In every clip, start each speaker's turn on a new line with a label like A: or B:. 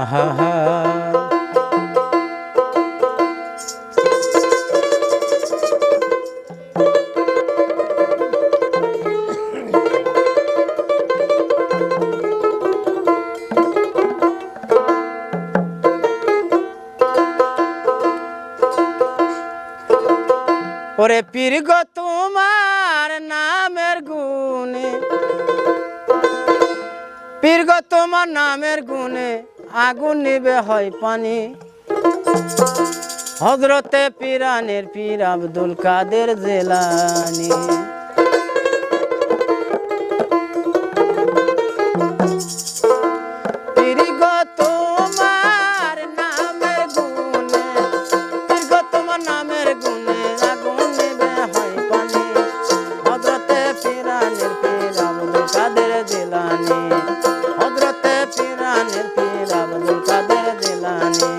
A: আহা হা। ওরে পীর গো তোমার নামের গুণে, পীর গো তোমার নামের গুণে আগুন নিবে হয় পানি। হযরতে পীরানের পীর আব্দুল কাদের জিলানী। পীর গো তোমার নামের গুণে, পীর গো তোমার নামের গুণে আগুন নিবে হয় পানি। হযরতে পীরানের পীর আব্দুল কাদের জিলানী, হযরতে পীরানের পীর আব্দুল কাদের জিলানী।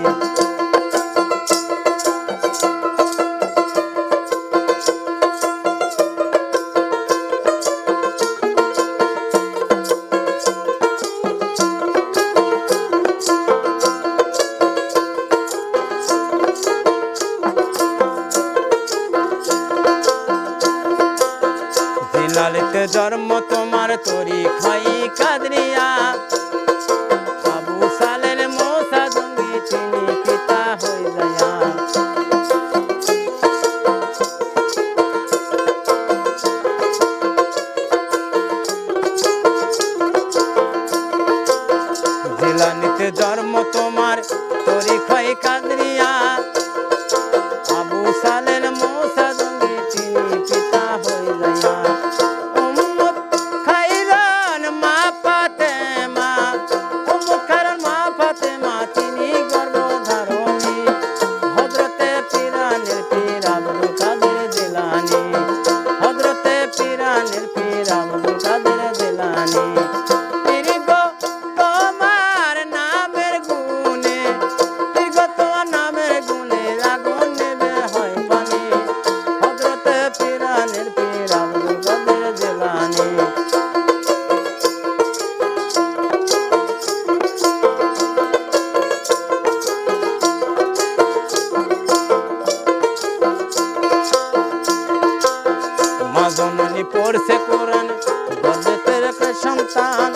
A: জিলালিতে জন্ম তোমার তরি খাই কাদরিয়া। আবু সালের মোসা জঙ্গি তিনি পিতা হই যায়া। জিলানিতে জন্ম তোমার তরি খাই কাদরিয়া। আবু সালের মোসা জঙ্গি তিনি পিতা হই যায়া। জননী পড়ছে কোরআন গর্ভে রেখে সন্তান।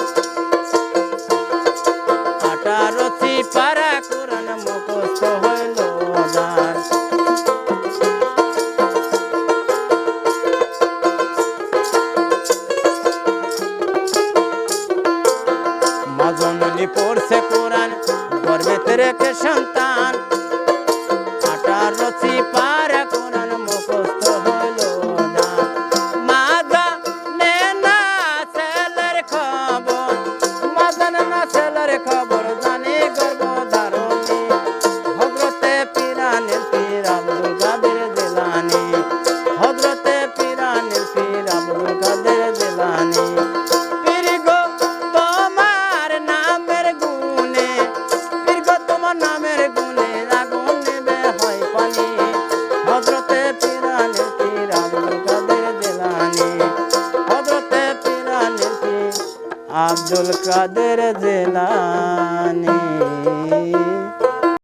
A: 18টি পারা কোরআন মুখস্থ হইল যার। মা জননী পড়ছে কোরআন গর্ভে রেখে সন্তান। 18টি পারা কোরআন মুখস্থ হইল যার। খবর জানে গর্ভধারণী। হযরতে পীরানের পীর আব্দুল কাদের জিলানী, হযরতে পীরানের পীর আব্দুল কাদের জিলানী। পীর গো তোমার নামের গুণে, পীর গো তোমার নামের গুণে আগুন নিবে হয় পানি। হযরতে পীরানের পীর আব্দুল কাদের জিলানী, হযরতে পীরানের পীর আব্দুল কাদের জিলানী।